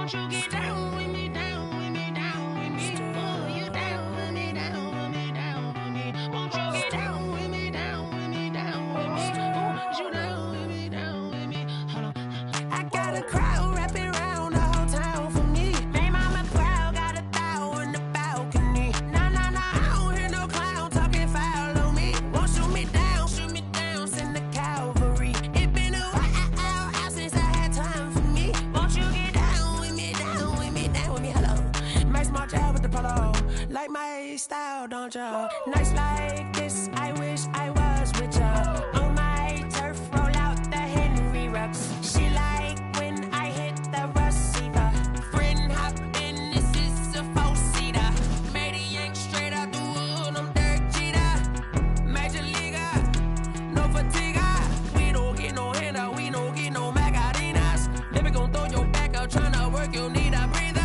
Won't you get down with me, down with me, down with me? Oh, you down with me, down with me, down with me. Won't you get down with me, down with me, down with me? Oh, you down with me, down with me? Hold on. I got a crowd wrapping around the whole town for me. They mama crowd got a thou in the balcony. Nah, nah, nah, I don't hear no clown talking foul on me. Won't shoot me down, send the cavalry. It been a while since I had time for me. Won't you get down with me, down with me, down with me? Hello. Nice march out with the polo. Like my style, don't ya? Nice like this, I wish I was with ya. On my turf, roll out the Henry Rux. She like when I hit the receiver. Friend hop in, this is a four-seater. Made a yank straight out the wood, I'm Derek Jeter. Major leaguer, no fatigue. We don't get no handout, we don't get no Macarinas. Never gon' throw your back out, tryna work, you need a breather.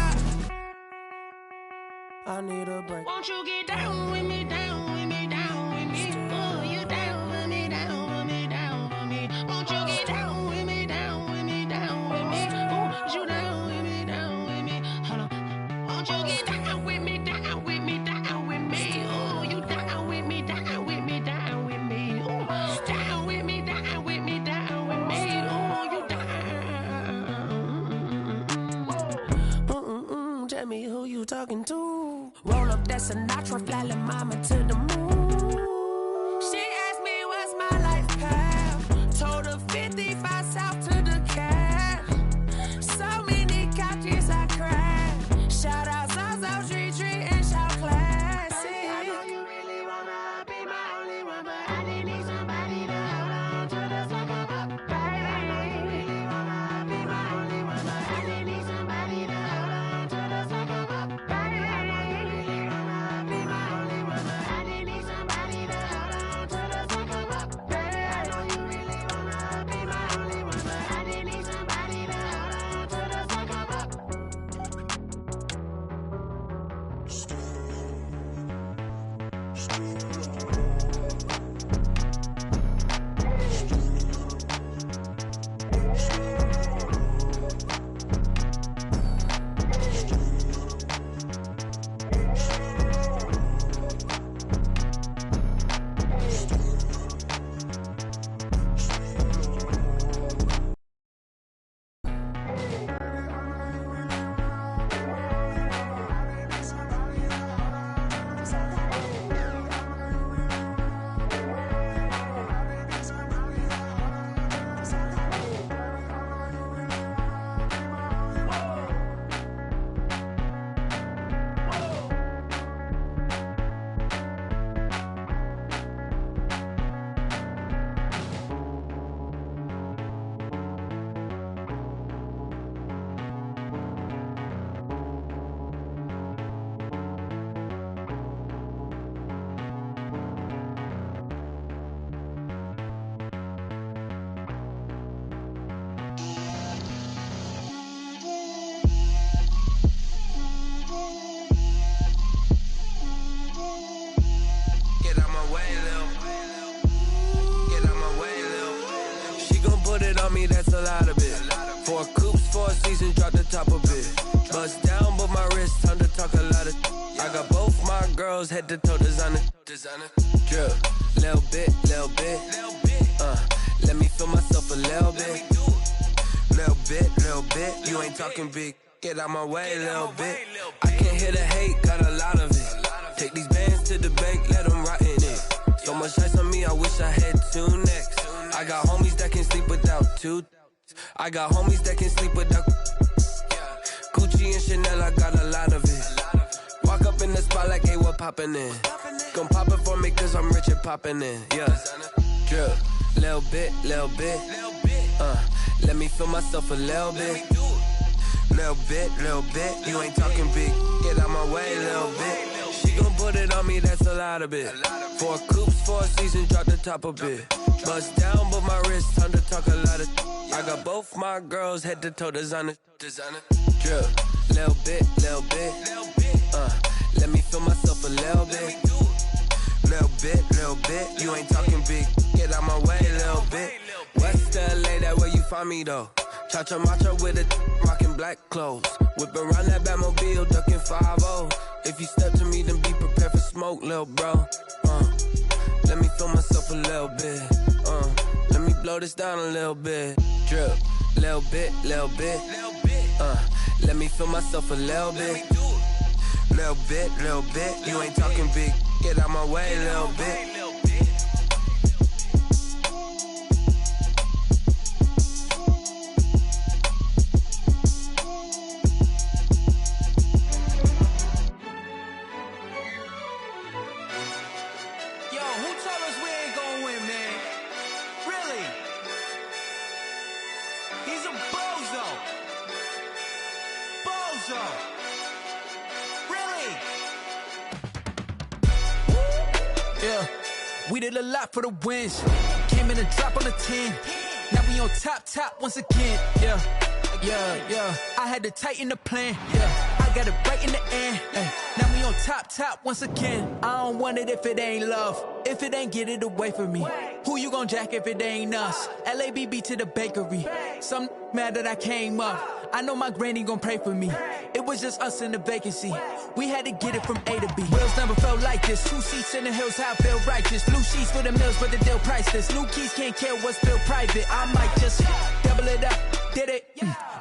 I need a break. Won't you get down with me, down with me, down with me? Oh, you down with me, down with me, down with me? Won't you get down with me, down with me, down with me? Oh, you down with me, down with me? Hold on. Won't you get down with me, down with me, down with me? Oh, you down with me, down with me, down with me? Oh, down with me, down with me, down with me? Oh, you down. Tell me who you talking to. Roll up that Sinatra, fly la mama to the moon. She asked me what's my life path. Told her 55 south to the cat. So many couches I cried. Shout out South Street and shout classic. I know you really wanna be my only one, but I didn't need somebody to hold on to the sucker up, baby. I know you really wanna be my only one, but I didn't need somebody to hold on to the sucker up, baby. I know you really wanna be my only one, but I didn't need somebody to hold on to the sucker up, baby. I know you really wanna be my only one, but I didn't need somebody to hold on to the sucker up. Get out my way, Lil. Get out my way, Lil. She gon' put it on me, that's a lot of it. 4 coops, 4 seasons, drop the top of it. Bust down, but my wrist, time to talk a lot of. I got both my girls, head to toe designer. Drip, little bit, little bit. Let me feel myself a little bit. Little bit. You ain't talking big. Get out my way, little bit. I can't hear the hate, got a lot of it. Take these bands to the bank, let them rot in it. So much ice on me, I wish I had 2 necks. I got homies that can sleep without 2. I got homies that can sleep without. Gucci and Chanel, I got a lot of it. Walk up in the spot like, hey, what poppin' in? Gon' pop it for me, cause I'm rich and poppin' in. Yeah, drip, little bit. Let me feel myself a little bit. Little bit. You ain't talking big. Get out my way, little bit. She gon' put it on me, that's a lot of it. 4 coops, 4 seasons, drop the top of it. Bust down, but my wrist, time to talk a lot of. I got both my girls, head to toe designer. Drip, little bit. Let me feel myself a little bit. Little bit. You ain't talking big. Get out my way, little bit. West LA, that where you find me though. Cha-cha matcha with a rockin' black clothes. Whippin' around that Batmobile, duckin' 5-0. If you step to me, then be prepared for smoke, lil' bro. Let me feel myself a little bit. Let me blow this down a little bit. Drip, little bit, little bit. Let me feel myself a little bit. Little bit, little bit. You ain't talking big. Get out my way, little bit. We did a lot for the wins. Came in a drop on the 10. Now we on top once again. Yeah. I had to tighten the plan. Yeah. I got it right in the end. Now we on top once again. I don't want it if it ain't love. If it ain't, get it away from me. Who you gon' jack if it ain't us? LABB to the bakery. Some mad that I came up. I know my granny gon' pray for me. It was just us in the vacancy. We had to get it from A to B. Wheels never felt like this. 2 seats in the hills, how I feel righteous. Blue sheets for the mills, but the deal priceless. New keys can't kill what's still private. I might just double it up. Did it?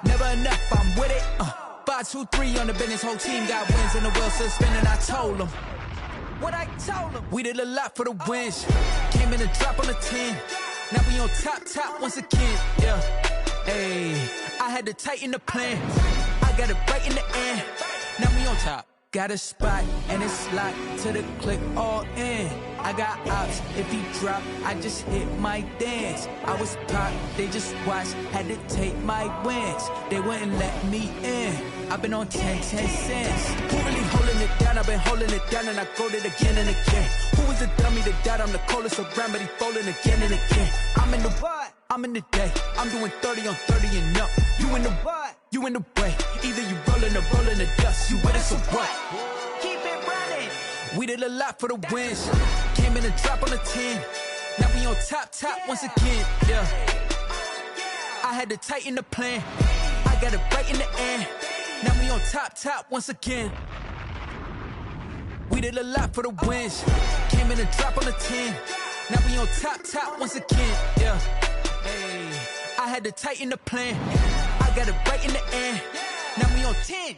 Never enough, I'm with it. 5, 2, 3 on the business. Whole team got wins and the wheels still spinning. I told them what I told them. We did a lot for the wins. Came in a drop on the 10. Now we on top once again. Yeah. Hey, I had to tighten the plan. I got it right in the end. Now we on top. Got a spot and it's locked to the click all in. I got ops, if he drop, I just hit my dance. I was pop, they just watched, had to take my wins. They wouldn't let me in. I've been on 10 cents. Who really holding it down? I've been holding it down and I go it again and again. Who is the dummy that died? I'm the coldest around, but he folding again and again. I'm in the what? I'm in the day. I'm doing 30 on 30 and up. You in the what? You in the way. Either you rollin' or rollin' the dust. You with us or what? Keep it running. We did a lot for the wins. Came in a drop on the 10. Now we on top once again. Yeah. I had to tighten the plan. I got it right in the end. Now we on top once again. We did a lot for the wins. Came in a drop on the 10. Now we on top once again. Yeah. Hey, I had to tighten the plan. I got it right in the end. Now we on 10.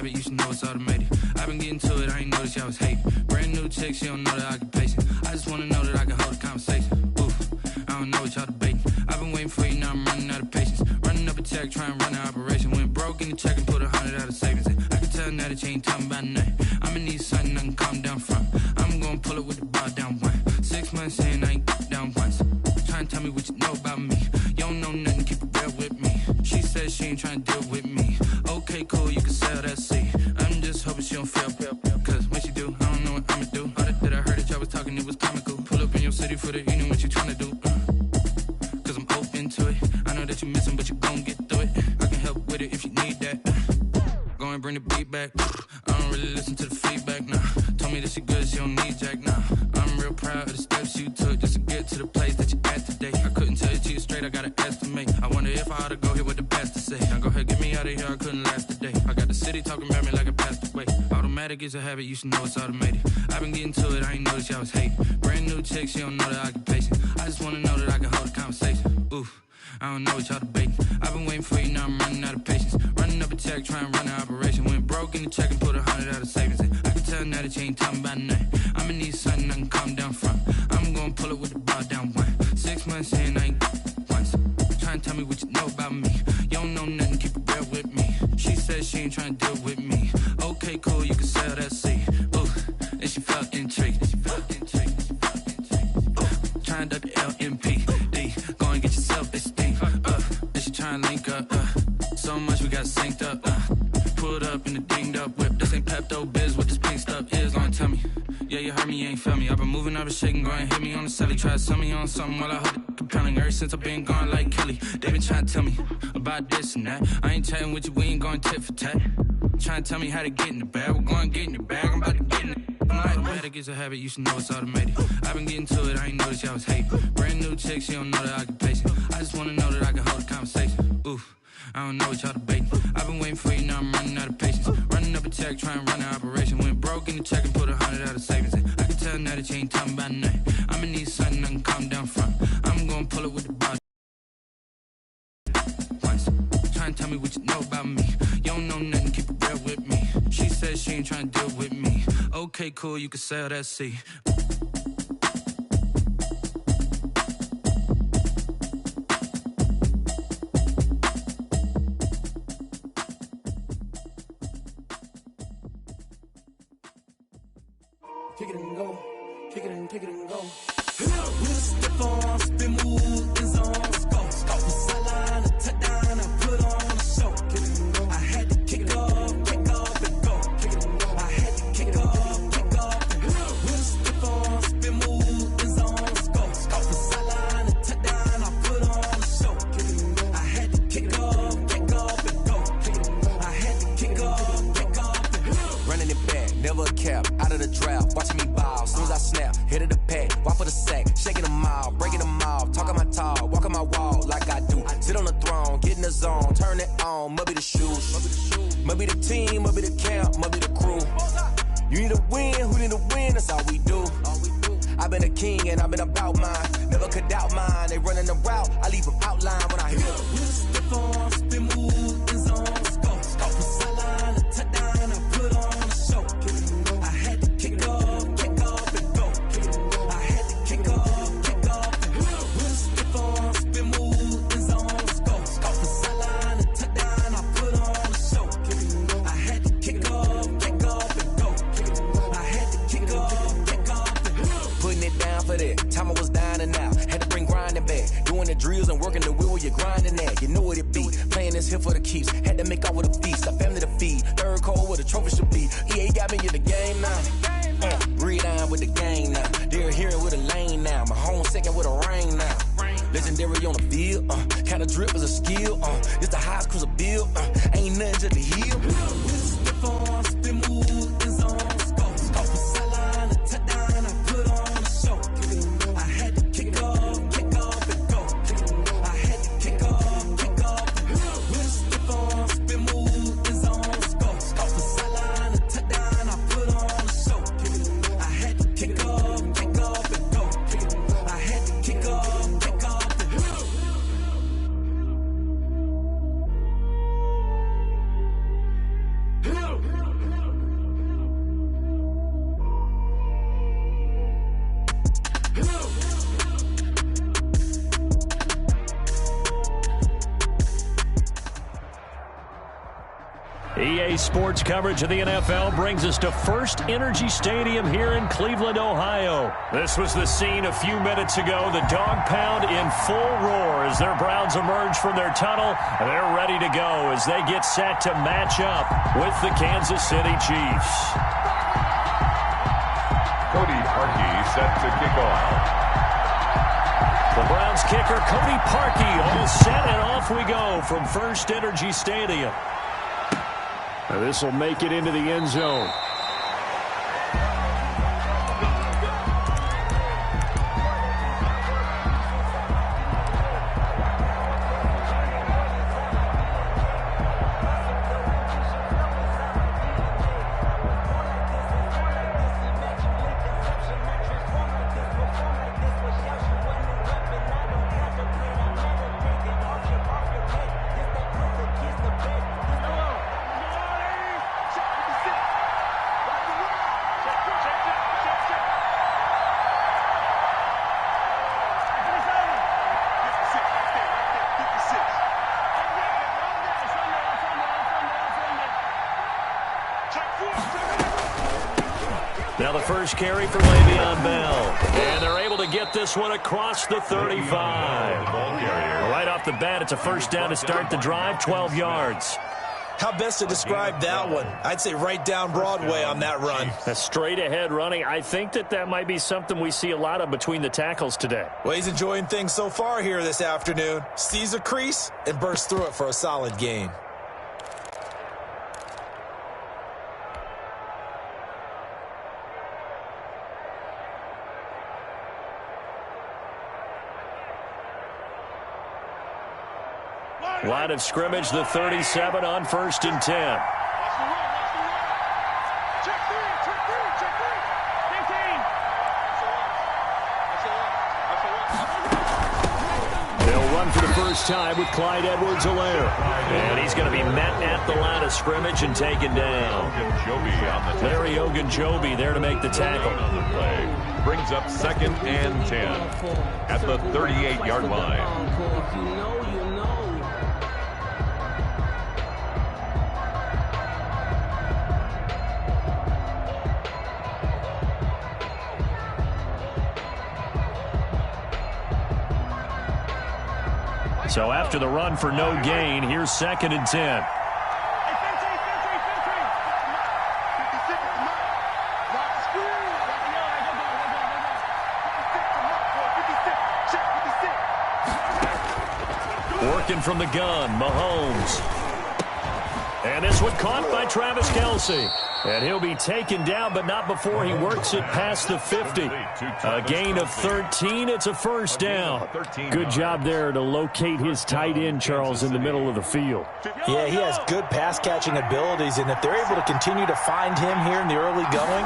You should know it's automated. I've been getting to it, I ain't noticed y'all was hating. Brand new chick, she don't know the occupation. I just wanna know that I can hold a conversation. Oof, I don't know what y'all debating. I've been waiting for you, now I'm running out of patience. Running up a check, trying to run an operation. Went broke in the check and put 100 out of savings. And I can tell now that you ain't talking about nothing. I'ma need something I can calm down from. I'm gonna pull it with the bar down one. 6 months in, I ain't down once. Trying to tell me what you know about me. You don't know nothing, keep it real with me. She said she ain't trying to deal with me. Okay, cool, you can sell that seat. I'm just hoping she don't fail. Cause when she do, I don't know what I'ma do. All that I heard that y'all was talking, it was comical. Pull up in your city for the evening, what you tryna do? Cause I'm open to it. I know that you missing, but you gon' get through it. I can help with it if you need that. Go and bring the beat back. I don't really listen to the feedback, nah. Told me that she good, she don't need Jack, nah. I'm real proud of the steps you took just to get to the place that you at today. I couldn't tell you to you straight, I gotta estimate. I wonder if I ought to go here with the best to say. Now go ahead, get me out of here, I couldn't last today. I got the city talking about me like I passed away. Automatic is a habit, you should know it's automated. I've been getting to it, I ain't noticed y'all was hating. Brand new chick, she don't know the occupation. I just wanna know that I can hold a conversation. Oof, I don't know what y'all debating. I've been waiting for you, now I'm running out of patience. Running up a check, trying to run an operation. Went broke in the check and put 100 out of savings. And I can tell now that you ain't talking about nothing. I'ma need something I can calm down from. I'm gonna pull it with the bar down one. 6 months in, I ain't once. Trying to tell me what you know about me. signed up to LMPD. Go and get yourself this thing. Then she try and link up. So much we got synced up. Pulled up in the dinged up whip. This ain't Pepto Biz, what this pink stuff is. Long tell me. Yeah, you heard me, you ain't felt me. I've been moving, I've been shaking, go and hit me on the celly. Try to sell me on something while I hold it compelling. Ever since I've been gone like Kelly, they been trying to tell me about this and that. I ain't chatting with you, we ain't going tit for tat. Trying to tell me how to get in the bag, we're going to get in the bag, I'm about to get in it. I'm like, automatic is a habit, you should know it's automated. I've been getting to it, I ain't noticed y'all was hating. Brand new chick, she don't know that I can pace it. I just wanna know that I can hold a conversation. Oof, I don't know what y'all debating. I've been waiting for you, now I'm running out of patience. Running up a check, trying to run an operation. Went broke in the check and put 100 out of savings in. I can tell now that you ain't talking about nothing. I'ma need something I can calm down from. I'm gonna pull it with the body. Once, trying to tell me what you know about me. You don't know nothing, keep it real with me. She said she ain't trying to deal with me. Okay, cool, you can sell that seat. Kick it and go, kick it and go. We'll step on, spin move, in zone, go. Sideline, a touchdown, I put on a show. Kick it and go. I had to kick off and go. Kick it and go. I had to kick off and go. We'll step on, spin move, in zone, go. Sideline, a touchdown, I put on a show. Kick it and go. I had to kick off and go. Kick it and go. I had to kick off and go. Running it back, never a cap, out of the drought, watching me ball. Soon as I snap, hit of the pack, walk for the sack, shaking them out, breaking them off, talking my talk, walking my wall like I do. Sit on the throne, get in the zone, turn it on, must be the shoes, must be the team, must be the camp, must be the crew. You need a win, who need a win, that's all we do. I've been a king and I've been about mine, never could doubt mine. They running the route, I leave them outline when I hear them. We'll step on, spin move, in zone, go. Sideline, a touchdown, I put on a show. I had to kick off and go. I had to kick off and go. We'll step on, spin move, in zone, go. Sideline, a touchdown, I put on a show. I had to kick off and go. I had to kick off and go. Putting it down for that, time I was dying and out. Had to bring grinding back, doing the drills and working the wheel where you're grinding at. You know what it be, playing this here for the keeps. Had to make out with a feast, a family to feed. Third cold where the trophy should be. EA got me in the game now. Read on with the gang now. They're hearing with a lane now. My home second with a rain now. Legendary on the field, kind of drip is a skill. It's the highest cruiser bill, ain't nothing just to heal. We'll step on, spin move, in zone, go. Sideline, a touchdown, I put on a show. I had to kick off and go. I had to kick off and go. We'll step on, spin move, in zone, go. Sideline, a touchdown, I put on a show. I had to kick off and go. I had to kick off and go. EA Sports coverage of the NFL brings us to First Energy Stadium here in Cleveland, Ohio. This was the scene a few minutes ago. The dog pound in full roar as their Browns emerge from their tunnel. They're ready to go as they get set to match up with the Kansas City Chiefs. Cody Parkey set to kick off. The Browns kicker, Cody Parkey, all set, and off we go from First Energy Stadium. Now this will make it into the end zone. Now the first carry for Le'Veon Bell. And they're able able to get this one across the 35. Right off the bat, it's a first down to start the drive, 12 yards. How best to describe that one? I'd say right down Broadway on that run. A straight ahead running. I think that might be something we see a lot of between the tackles today. Well, he's enjoying things so far here this afternoon. Sees a crease and bursts through it for a solid gain. Line of scrimmage, the 37 on 1st and 10. They'll run for the first time with Clyde Edwards-Helaire. And he's going to be met at the line of scrimmage and taken down. Larry Ogunjobi there to make the tackle. Brings up 2nd and 10 at the 38-yard line. So after the run for no gain, here's 2nd and 10. Working from the gun, Mahomes. And this one caught by Travis Kelce. And he'll be taken down, but not before he works it past the 50. A gain of 13. It's a first down. Good job there to locate his tight end, Charles, in the middle of the field. Yeah, he has good pass-catching abilities, and if they're able to continue to find him here in the early going,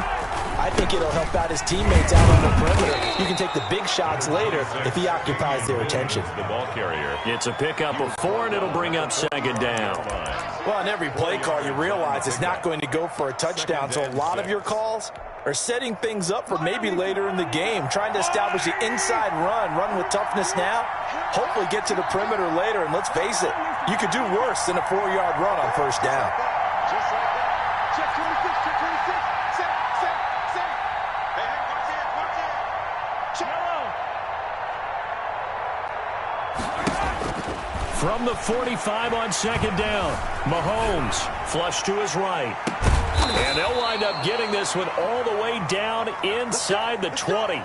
I think it'll help out his teammates out on the perimeter. You can take the big shots later if he occupies their attention. The ball carrier. It's a pickup of 4, and it'll bring up 2nd down. Well, on every play call, you realize it's not going to go for a touchdown, so a lot of your calls are setting things up for maybe later in the game, trying to establish the inside run with toughness now, hopefully get to the perimeter later, and let's face it, you could do worse than a 4-yard run on first down. Just like that. Check 26, check 26. Set. Hey, watch it. Check. From the 45 on 2nd down, Mahomes flush to his right. And they'll wind up getting this one all the way down inside the 20.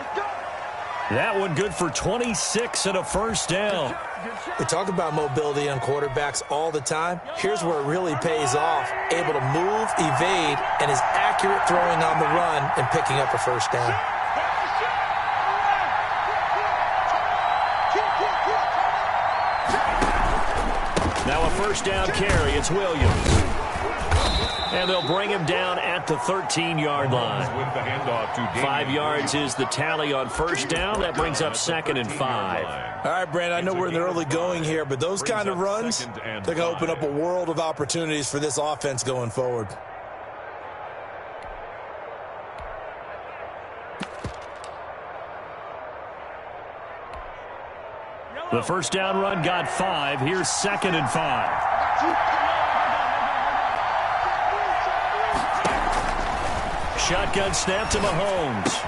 That one good for 26 and a first down. We talk about mobility on quarterbacks all the time. Here's where it really pays off. Able to move, evade, and is accurate throwing on the run and picking up a first down. Now a first down carry. It's Williams. And they'll bring him down at the 13-yard line. 5 yards is the tally on first down. That brings up 2nd and 5. All right, Brandon, I know we're in the early going here, but those kind of runs, they're going to open up a world of opportunities for this offense going forward. The first down run got 5. Here's 2nd and 5. Shotgun snap to Mahomes.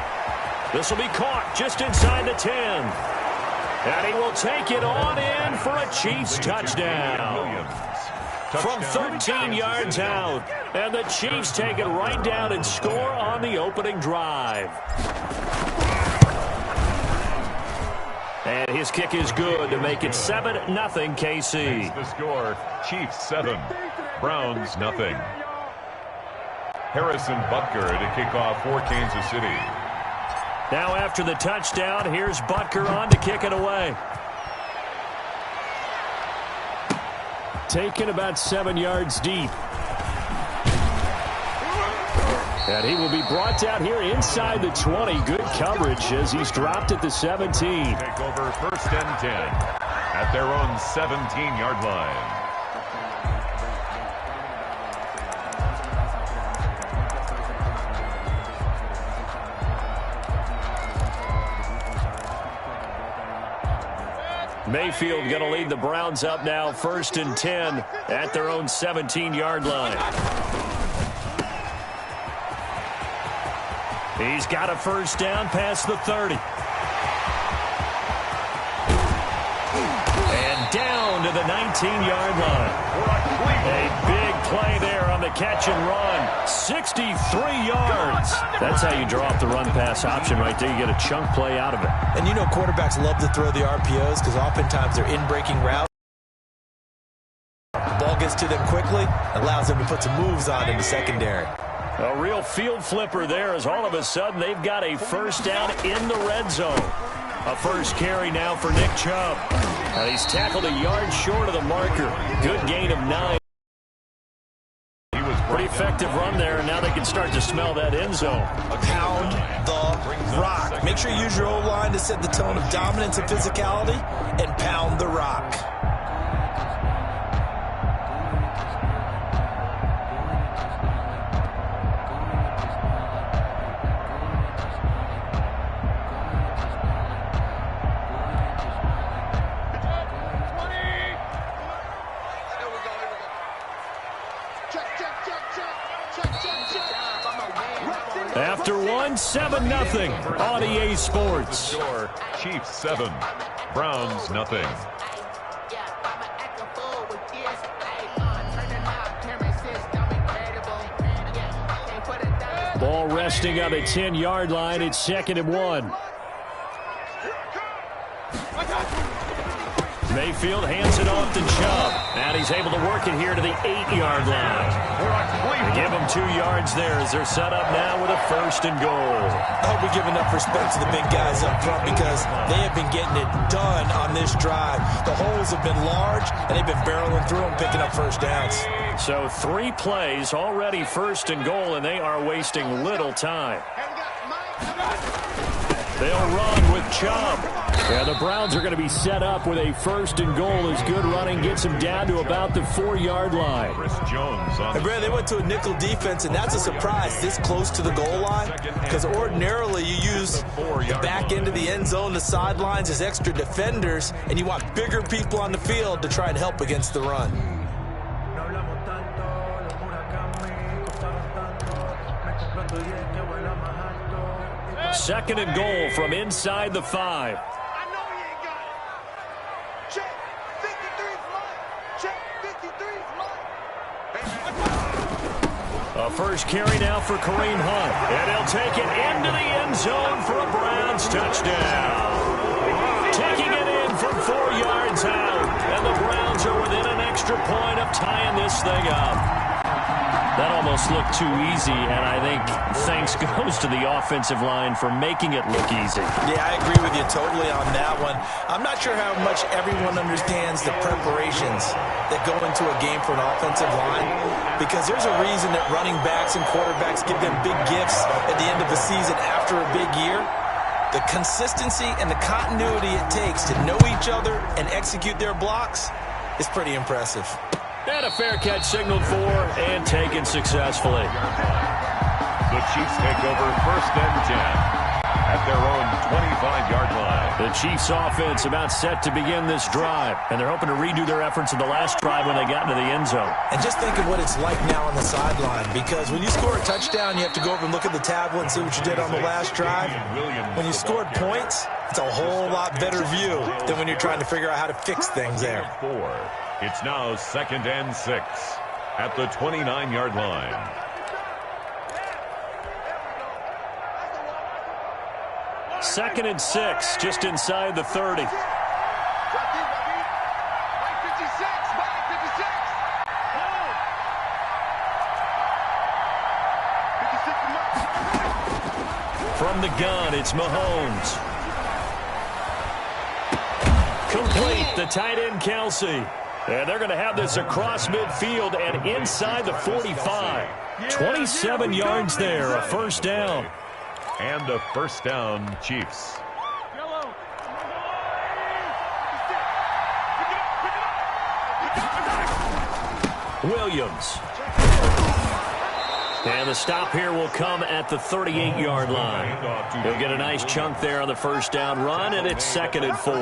This will be caught just inside the 10. And he will take it on in for a Chiefs touchdown. From 13 yards out. And the Chiefs take it right down and score on the opening drive. And his kick is good to make it 7-0 KC. The score, Chiefs 7, Browns 0. Harrison Butker to kick off for Kansas City. Now after the touchdown, here's Butker on to kick it away. Taken about 7 yards deep. And he will be brought down here inside the 20. Good coverage as he's dropped at the 17. Take over 1st and 10 at their own 17-yard line. Mayfield going to lead the Browns up now 1st and 10 at their own 17-yard line. He's got a first down past the 30. the 19-yard line. A big play there on the catch and run. 63 yards. That's how you draw up the run-pass option right there. You get a chunk play out of it. And you know quarterbacks love to throw the RPOs because oftentimes they're in-breaking routes. The ball gets to them quickly, allows them to put some moves on in the secondary. A real field flipper there as all of a sudden they've got a first down in the red zone. A first carry now for Nick Chubb. He's tackled a yard short of the marker. Good gain of 9. Pretty effective run there, and now they can start to smell that end zone. Pound the rock. Make sure you use your O-line to set the tone of dominance and physicality, and pound the rock. After 7-0 on EA Sports. Chiefs 7, Browns nothing. Ball resting on the 10-yard line. It's 2nd and 1. Mayfield hands it off to Chubb. And he's able to work it here to the 8-yard line. They give him 2 yards there as they're set up now with a 1st and goal. I hope we give enough respect to the big guys up front because they have been getting it done on this drive. The holes have been large, and they've been barreling through them, picking up first downs. So 3 plays, already 1st and goal, and they are wasting little time. They'll run with Chubb. Yeah, the Browns are going to be set up with a 1st and goal as good running gets them down to about the 4-yard line. Chris Jones on and Brad, they went to a nickel defense, and that's a surprise this close to the goal line because ordinarily you use the back end of the end zone, the sidelines as extra defenders, and you want bigger people on the field to try and help against the run. Second and goal from inside the 5. A first carry now for Kareem Hunt. And he'll take it into the end zone for a Browns touchdown. Taking it in from 4 yards out. And the Browns are within an extra point of tying this thing up. That almost looked too easy, and I think thanks goes to the offensive line for making it look easy. Yeah, I agree with you totally on that one. I'm not sure how much everyone understands the preparations that go into a game for an offensive line, because there's a reason that running backs and quarterbacks give them big gifts at the end of the season after a big year. The consistency and the continuity it takes to know each other and execute their blocks is pretty impressive. And a fair catch signaled for and taken successfully. The Chiefs take over 1st and 10 at their own 25-yard line. The Chiefs offense about set to begin this drive, and they're hoping to redo their efforts in the last drive when they got into the end zone. And just think of what it's like now on the sideline, because when you score a touchdown, you have to go over and look at the tablet and see what you did on the last drive. When you scored points, it's a whole lot better view than when you're trying to figure out how to fix things there. 4. It's now 2nd and 6 at the 29-yard line. Second and 6, just inside the 30. From the gun, it's Mahomes. Complete, the tight end Kelsey. And they're going to have this across midfield and inside the 45. 27 yards there, a first down. And a first down, Chiefs. Williams. And the stop here will come at the 38-yard line. He'll get a nice chunk there on the first down run, and it's 2nd and 4.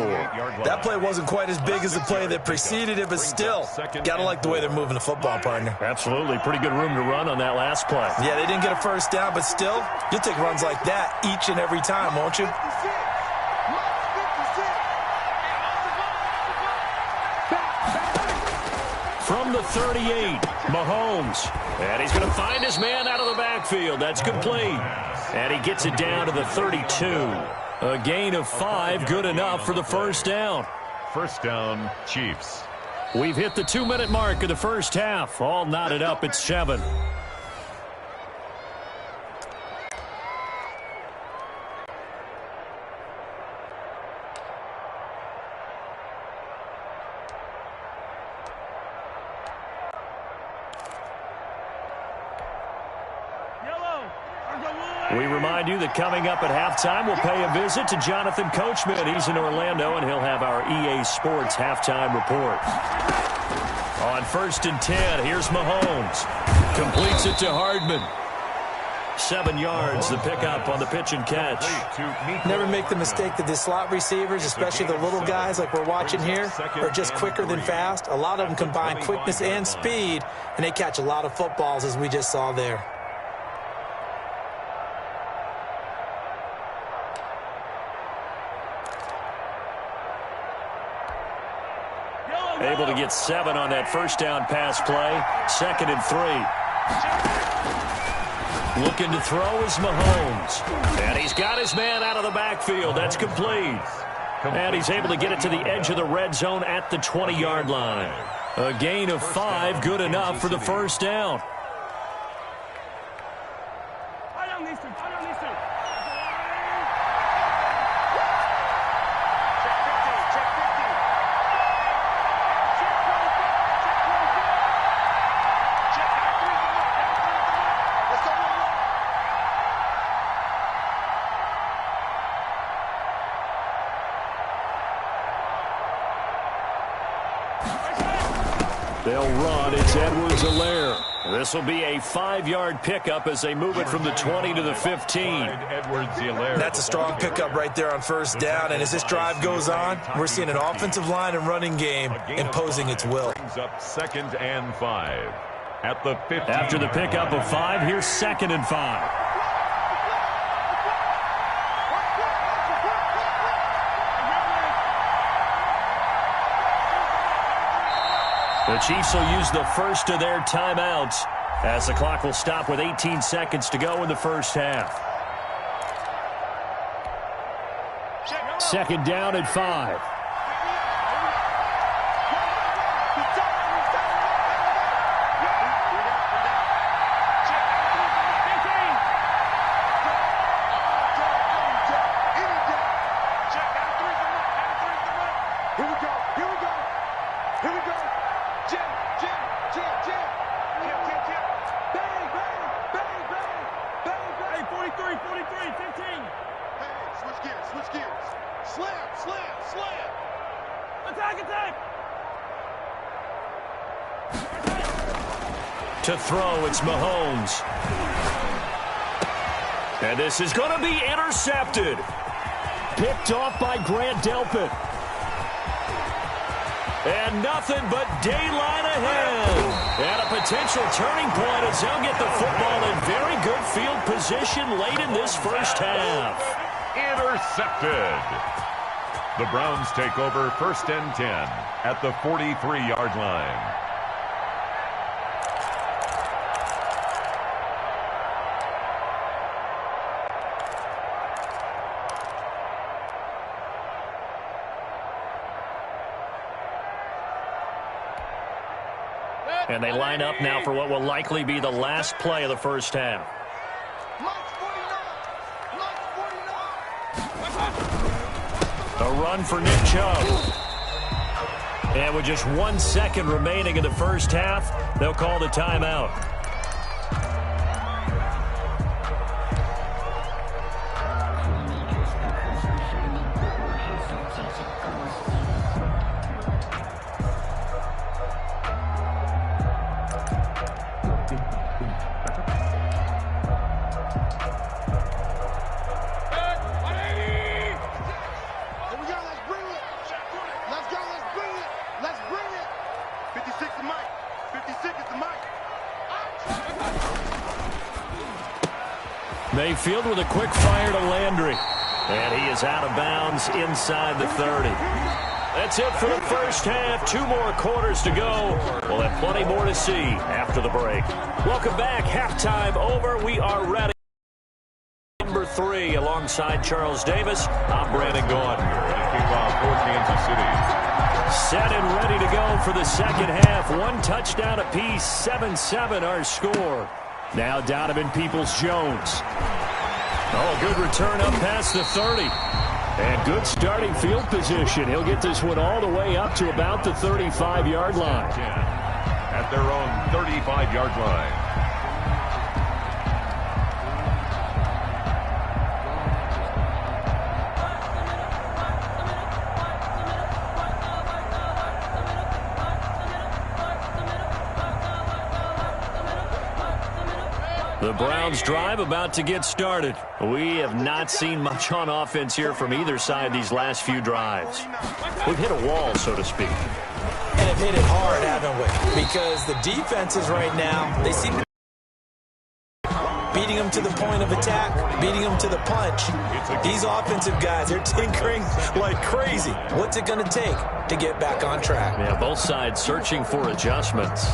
That play wasn't quite as big as the play that preceded it, but still, got to like the way they're moving the football, partner. Absolutely. Pretty good room to run on that last play. Yeah, they didn't get a first down, but still, you'll take runs like that each and every time, won't you? From the 38, Mahomes. And he's going to find his man out of the backfield. That's complete. And he gets it down to the 32. A gain of 5, good enough for the first down. First down, Chiefs. We've hit the 2-minute mark of the first half. All knotted up at 7. We remind you that coming up at halftime, we'll pay a visit to Jonathan Coachman. He's in Orlando, and he'll have our EA Sports halftime report. On 1st and 10, here's Mahomes. Completes it to Hardman. 7 yards, the pickup on the pitch and catch. Never make the mistake that the slot receivers, especially the little guys like we're watching here, are just quicker than fast. A lot of them combine quickness and speed, and they catch a lot of footballs, as we just saw there. Able to get 7 on that first down pass play. 2nd and 3. Looking to throw is Mahomes. And he's got his man out of the backfield. That's complete. And he's able to get it to the edge of the red zone at the 20-yard line. A gain of 5, good enough for the first down. They'll run. It's Edwards-Helaire. This will be a 5-yard pickup as they move it from the 20 to the 15. That's a strong pickup right there on first down. And as this drive goes on, we're seeing an offensive line and running game imposing its will. Brings up 2nd and 5 at the 15. After the pickup of 5, here's 2nd and 5. The Chiefs will use the first of their timeouts as the clock will stop with 18 seconds to go in the first half. 2nd down at 5. To throw, it's Mahomes. And this is going to be intercepted. Picked off by Grant Delpit. And nothing but daylight ahead. And a potential turning point as they'll get the football in very good field position late in this first half. Intercepted. The Browns take over 1st and 10 at the 43-yard line. And they line up now for what will likely be the last play of the first half. A run for Nick Chubb. And with just 1 second remaining in the first half, they'll call the timeout. Mayfield with a quick fire to Landry. And he is out of bounds inside the 30. That's it for the first half. 2 more quarters to go. We'll have plenty more to see after the break. Welcome back. Halftime over. We are ready. Number 3 alongside Charles Davis. I'm Brandon Gaudin. Kickoff for Kansas City. Set and ready to go for the second half. 1 touchdown apiece. 7-7 our score. Now Donovan Peoples-Jones. Oh, good return up past the 30. And good starting field position. He'll get this one all the way up to about the 35-yard line. At their own 35-yard line. The Browns drive about to get started. We have not seen much on offense here from either side these last few drives. We've hit a wall, so to speak. And have hit it hard, haven't we? Because the defenses right now, they seem to be beating them to the point of attack, beating them to the punch. These offensive guys, they're tinkering like crazy. What's it going to take to get back on track? Yeah, both sides searching for adjustments.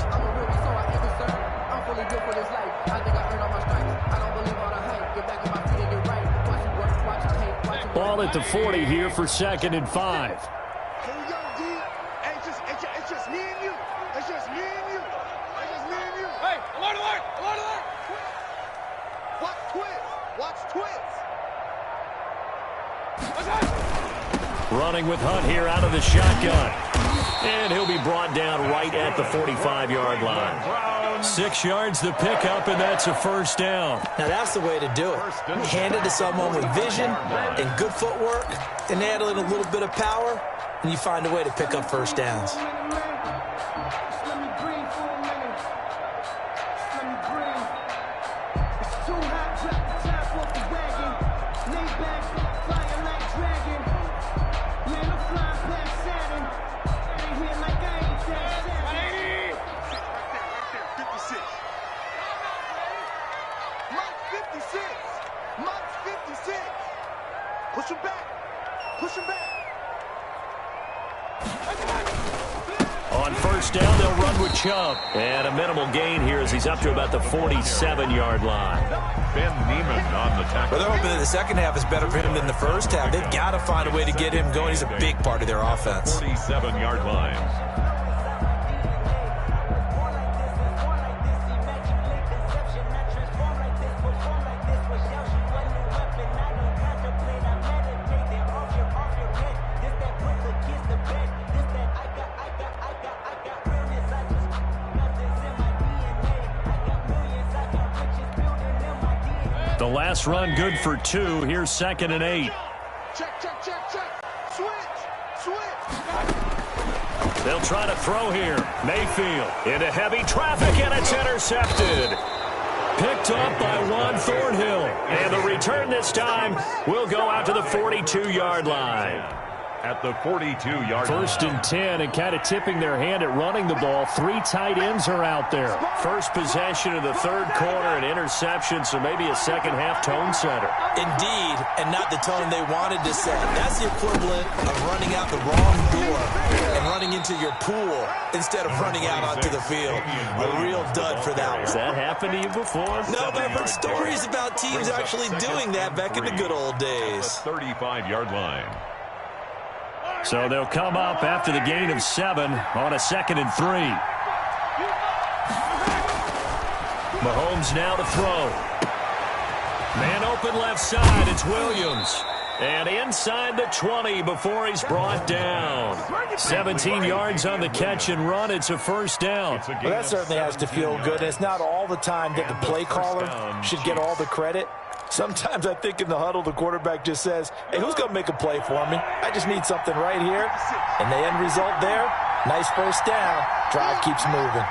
Ball at the 40 here for 2nd and 5. Here we go, D. Hey, it's just me and you. It's just me and you. It's just me and you. Hey, alert, alert, alert, alert. Watch twins. Watch twins. Running with Hunt here out of the shotgun. And he'll be brought down right at the 45-yard line. 6 yards the pickup, and that's a first down. Now that's the way to do it. Hand it to someone with vision and good footwork, and add in a little bit of power, and you find a way to pick up first downs. Push him back. Push him back. On first down, they'll run with Chubb. And a minimal gain here as he's up to about the 47-yard line. Ben Neiman on the tackle. Well, they're hoping that the second half is better for him than the first half. They've got to find a way to get him going. He's a big part of their offense. 47-yard line. The last run good for 2. Here's 2nd and 8. Check. Switch. They'll try to throw here. Mayfield into heavy traffic, and it's intercepted. Picked up by Juan Thornhill. And the return this time will go out to the 42-yard line. At the 42-yard line. 1st and 10, and kind of tipping their hand at running the ball. 3 tight ends are out there. First possession of the 3rd quarter, an interception, so maybe a second-half tone setter. Indeed, and not the tone they wanted to set. That's the equivalent of running out the wrong door and running into your pool instead of running out onto the field. A real dud for that one. Has that happened to you before? No, but I've heard stories about teams actually doing that back in the good old days. 35-yard line. So they'll come up after the gain of 7 on a 2nd and 3. Mahomes now to throw. Man open left side. It's Williams. And inside the 20 before he's brought down. 17 yards on the catch and run. It's a first down. Well, that certainly has to feel good. And it's not all the time that the play caller should get all the credit. Sometimes I think in the huddle, the quarterback just says, hey, who's going to make a play for me? I just need something right here. And the end result there, nice first down. Drive keeps moving.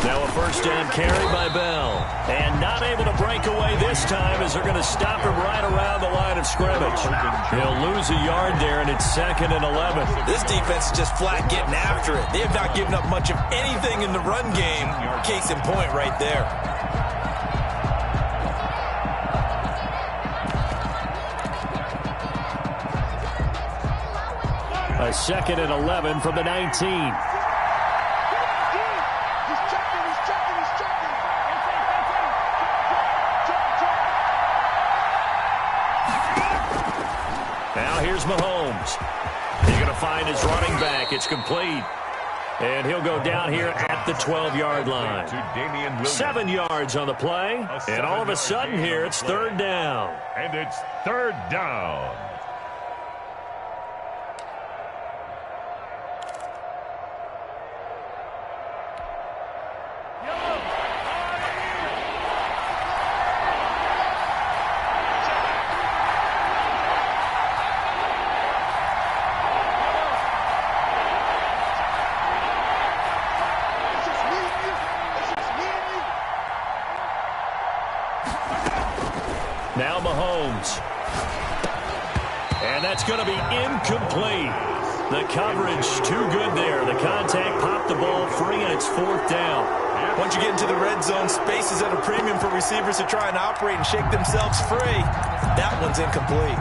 Now a first down carry by Bell. And not able to break away this time as they're going to stop him right around the line of scrimmage. He'll lose a yard there, and it's 2nd and 11. This defense is just flat getting after it. They have not given up much of anything in the run game. Case in point right there. A 2nd and 11 from the 19. Now here's Mahomes. He's going to find his running back. It's complete. And he'll go down here at the 12-yard line. 7 yards on the play. And all of a sudden here, it's 3rd down. And it's 3rd down. Now Mahomes. And that's going to be incomplete. The coverage too good there. The contact popped the ball free, and it's 4th down. Once you get into the red zone, space is at a premium for receivers to try and operate and shake themselves free. That one's incomplete.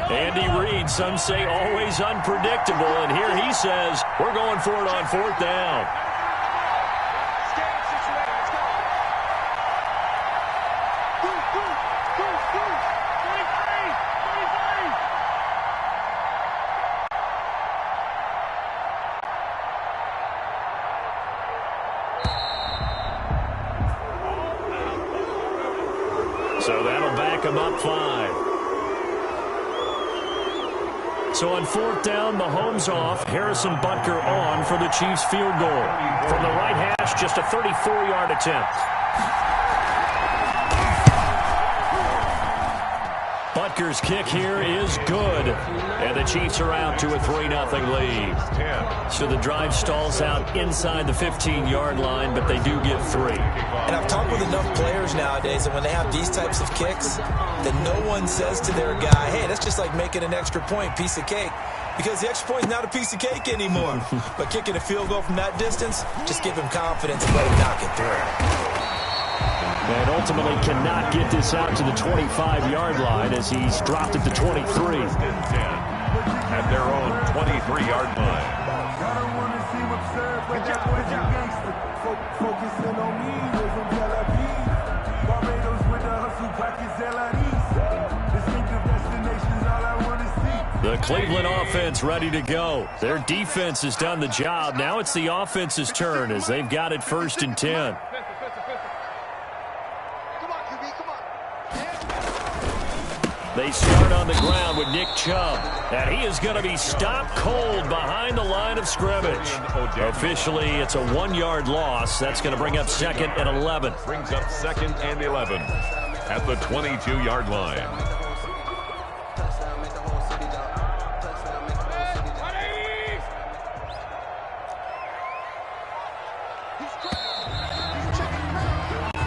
Andy Reid, some say always unpredictable, and here he says, we're going for it on 4th down. So that'll back him up 5. So on 4th down, Mahomes off, Harrison Butker on for the Chiefs field goal. From the right hash, just a 34-yard attempt. Butker's kick here is good. And the Chiefs are out to a 3-0 lead. So the drive stalls out inside the 15-yard line, but they do get 3. And I've talked with enough players nowadays that when they have these types of kicks, that no one says to their guy, hey, that's just like making an extra point, piece of cake. Because the extra point is not a piece of cake anymore. But kicking a field goal from that distance, just give him confidence and let him knock it through. And ultimately cannot get this out to the 25-yard line as he's dropped it to 23. At their own 23-yard line. The Cleveland offense ready to go. Their defense has done the job. Now it's the offense's turn as they've got it 1st and 10. They start on the ground with Nick Chubb. And he is going to be stopped cold behind the line of scrimmage. Officially, it's a 1-yard loss. That's going to bring up 2nd and 11. Brings up 2nd and 11 at the 22-yard line.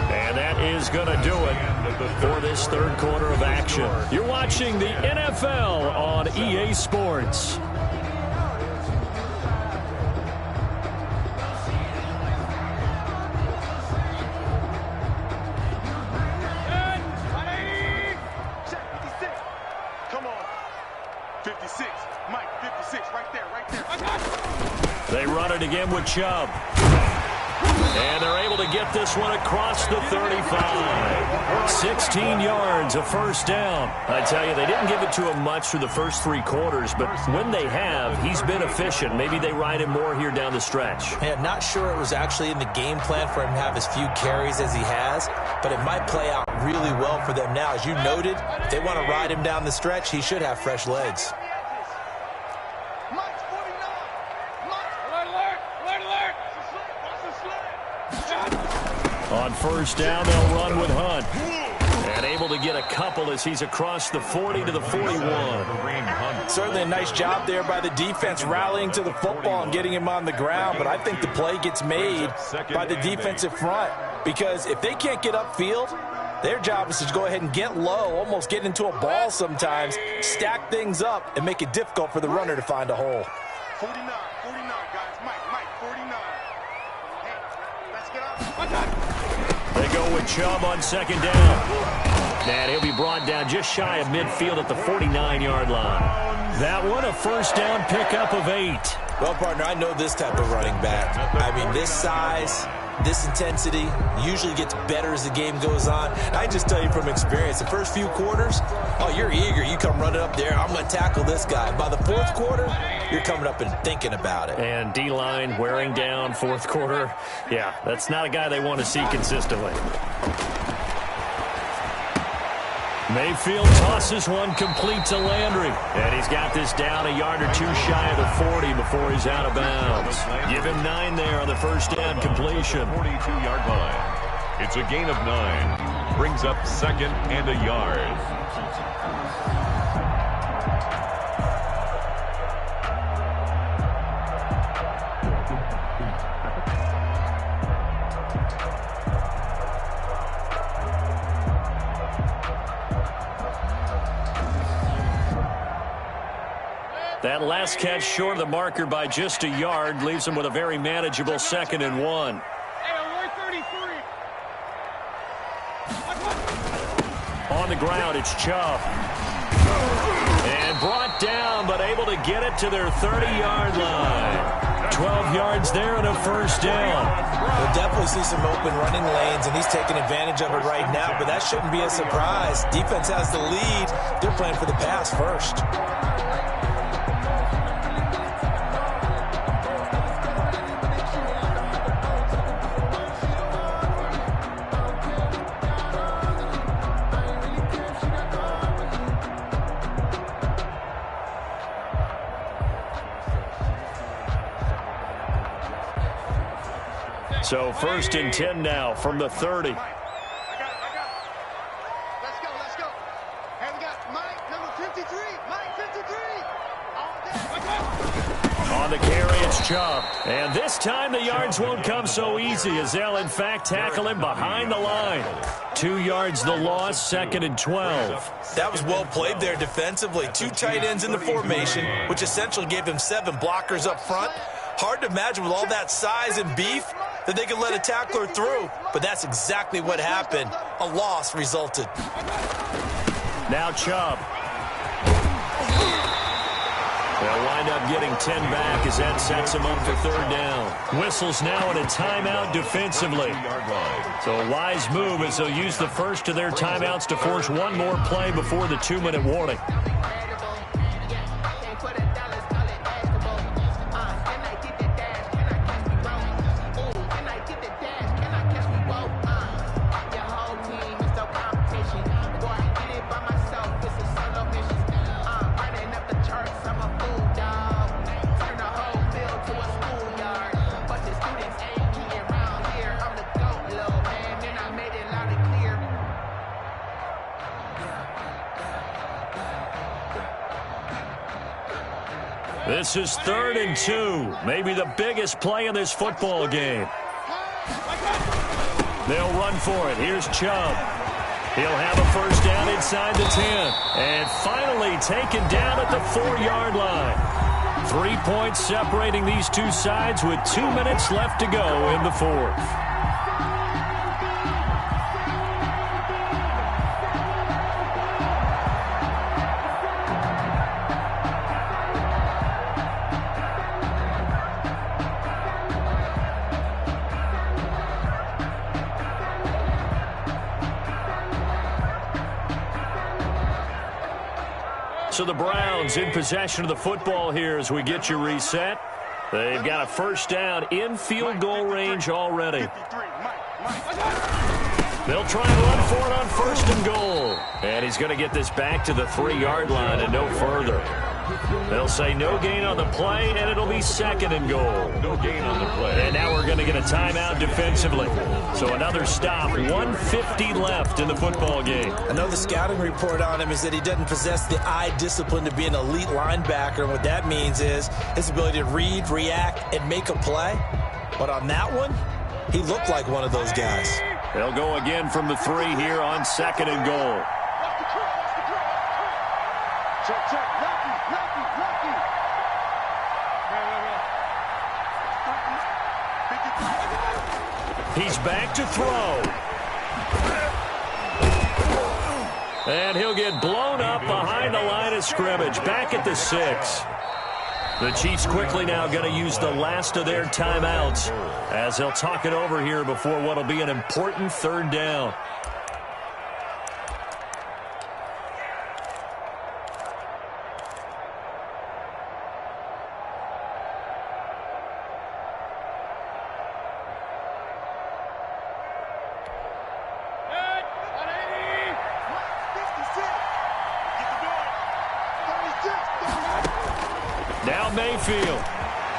And that is going to do it for this 3rd quarter of action. You're watching the NFL on EA Sports. Come on. 56. Mike, 56. Right there. They run it again with Chubb. And they're able to get this one across the 35. 16 yards, a 1st down. I tell you, they didn't give it to him much through the first 3 quarters, but when they have, he's been efficient. Maybe they ride him more here down the stretch. Yeah, not sure it was actually in the game plan for him to have as few carries as he has, but it might play out really well for them now. As you noted, if they want to ride him down the stretch, he should have fresh legs. On 1st down, they'll run with Hunt. And able to get a couple as he's across the 40 to the 41. Certainly a nice job there by the defense rallying to the football and getting him on the ground, but I think the play gets made by the defensive front because if they can't get upfield, their job is to go ahead and get low, almost get into a ball sometimes, stack things up, and make it difficult for the runner to find a hole. 49, guys. Mike, 49. Hey, let's get up. They go with Chubb on second down. And he'll be brought down just shy of midfield at the 49-yard line. That one, a first down pickup of 8. Well, partner, I know this type of running back. I mean, this size, this intensity usually gets better as the game goes on. I just tell you from experience, the first few quarters, oh, you're eager. You come running up there, I'm going to tackle this guy. By the fourth quarter, you're coming up and thinking about it. And D-line wearing down fourth quarter. Yeah, that's not a guy they want to see consistently. Mayfield tosses one complete to Landry. And he's got this down a yard or two shy of the 40 before he's out of bounds. Give him 9 there on the first down completion. 42-yard line. It's a gain of 9. Brings up second and a yard. That last catch short of the marker by just a yard leaves him with a very manageable 2nd and 1. On the ground, it's Chubb. And brought down, but able to get it to their 30-yard line. 12 yards there and a first down. We'll definitely see some open running lanes, and he's taking advantage of it right now, but that shouldn't be a surprise. Defense has the lead. They're playing for the pass first. So 1st and 10 now from the 30. I got it. Let's go. And we got Mike, number 53. Mike, 53. On the carry, it's Chubb. And this time the yards won't come so easy as they'll, in fact, tackle him behind the line. 2 yards the loss, 2nd and 12. That was well played there defensively. 2 tight ends in the formation, which essentially gave him 7 blockers up front. Hard to imagine with all that size and beef that they could let a tackler through, but that's exactly what happened. A loss resulted. Now Chubb. They'll wind up getting 10 back as that sets him up for 3rd down. Whistles now in a timeout defensively. So a wise move as they'll use the first of their timeouts to force one more play before the 2-minute warning. This is 3rd and 2, maybe the biggest play in this football game. They'll run for it. Here's Chubb. He'll have a first down inside the 10. And finally taken down at the 4-yard line. 3 points separating these two sides with 2 minutes left to go in the 4th. So the Browns in possession of the football here as we get you reset. They've got a first down in field goal range already. They'll try and run for it on 1st and goal. And he's going to get this back to the 3-yard line and no further. They'll say no gain on the play, and it'll be 2nd and goal. No gain on the play. And now we're going to get a timeout defensively. So another stop, 1:50 left in the football game. I know the scouting report on him is that he doesn't possess the eye discipline to be an elite linebacker. And what that means is his ability to read, react, and make a play. But on that one, he looked like one of those guys. They'll go again from the 3 here on 2nd and goal. Check. Lucky. He's back to throw. And he'll get blown up behind the line of scrimmage, back at the 6. The Chiefs quickly now going to use the last of their timeouts as they'll talk it over here before what will be an important third down. Now Mayfield.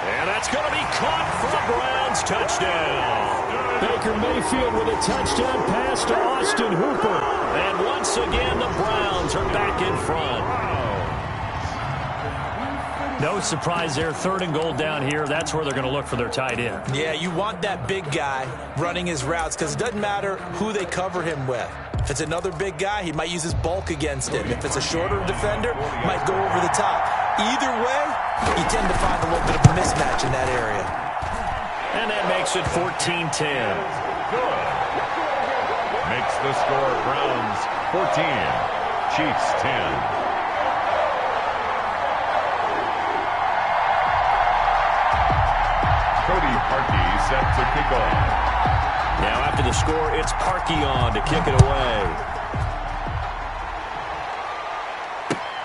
And that's going to be caught for the Browns. Touchdown. Baker Mayfield with a touchdown pass to Austin Hooper. And once again, the Browns are back in front. No surprise there. 3rd and goal down here. That's where they're going to look for their tight end. Yeah, you want that big guy running his routes because it doesn't matter who they cover him with. If it's another big guy, he might use his bulk against him. If it's a shorter defender, he might go over the top. Either way, you tend to find a little bit of a mismatch in that area. And that makes it 14-10. Good. Makes the score Browns 14, Chiefs 10. Cody Parkey set to kick off. Now after the score, it's Parkey on to kick it away.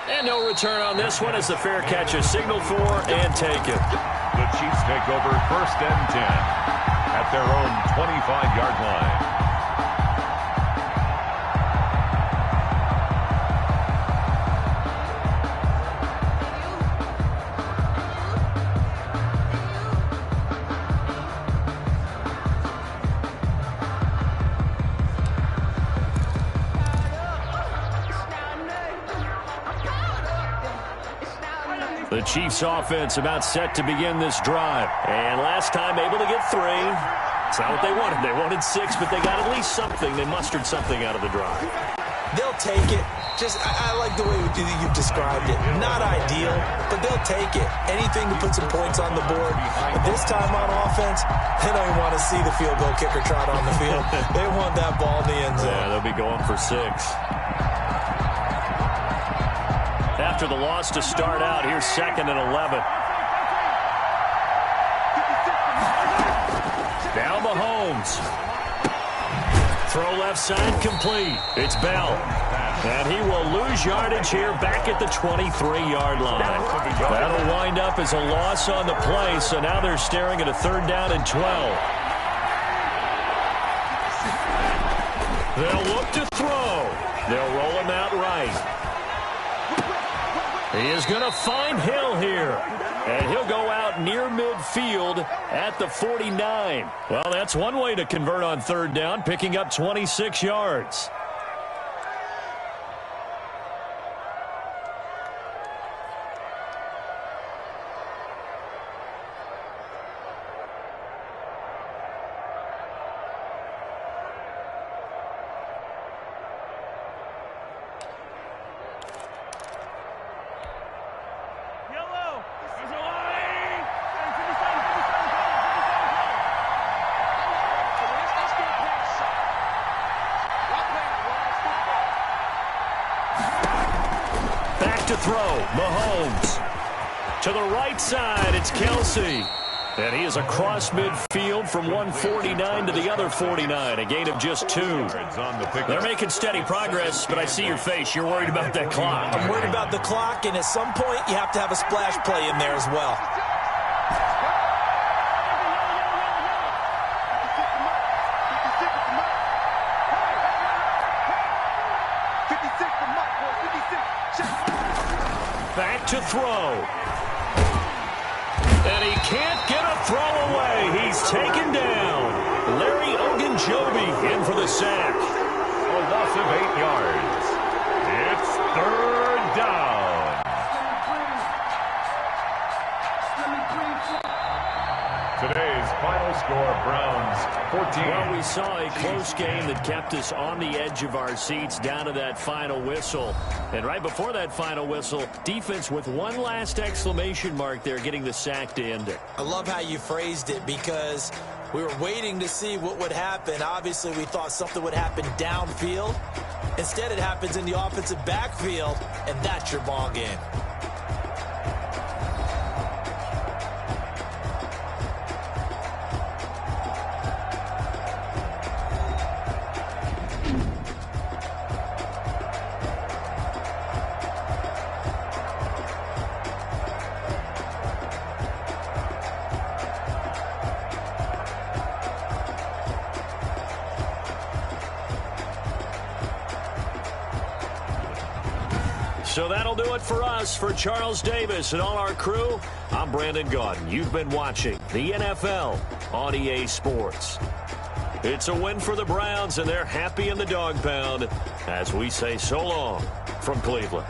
And no return on this one as the fair catch is signaled for and taken. The Chiefs take over 1st and 10 at their own 25-yard line. The Chiefs offense about set to begin this drive. And last time able to get 3. It's not what they wanted. They wanted 6, but they got at least something. They mustered something out of the drive. They'll take it. I like the way you've described it. Not ideal, but they'll take it. Anything to put some points on the board. But this time on offense, they don't even want to see the field goal kicker trot on the field. They want that ball in the end zone. Yeah, they'll be going for 6. After the loss to start out, here's 2nd and 11. Now Mahomes. Throw left side complete. It's Bell. And he will lose yardage here back at the 23-yard line. That'll wind up as a loss on the play, so now they're staring at a 3rd down and 12. They'll look to throw. They'll roll him out right. He is going to find Hill here. And he'll go out near midfield at the 49. Well, that's one way to convert on 3rd down, picking up 26 yards. To throw, Mahomes. To the right side, it's Kelsey. And he is across midfield from 149 to the other 49, a gain of just 2. They're making steady progress, but I see your face. You're worried about that clock. I'm worried about the clock, and at some point, you have to have a splash play in there as well. Back to throw. And he can't get a throw away. He's taken down. Larry Ogunjobi in for the sack. A loss of 8 yards. It's 3rd down. Today's final score, Browns 14. Well, we saw a close game that kept us on the edge of our seats down to that final whistle. And right before that final whistle, defense with one last exclamation mark there, getting the sack to end it. I love how you phrased it because We were waiting to see what would happen. Obviously, we thought something would happen downfield. Instead, it happens in the offensive backfield, and that's your ball game. So that'll do it for us. For Charles Davis and all our crew, I'm Brandon Gaudin. You've been watching the NFL on EA Sports. It's a win for the Browns, and they're happy in the dog pound as we say so long from Cleveland.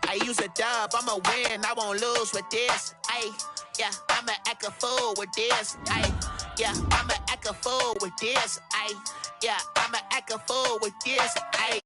I use a dub, I'ma win, I won't lose with this. Yeah, I'ma act a fool with this. Yeah, I'ma act a fool with this. Yeah, I'ma act a fool with this.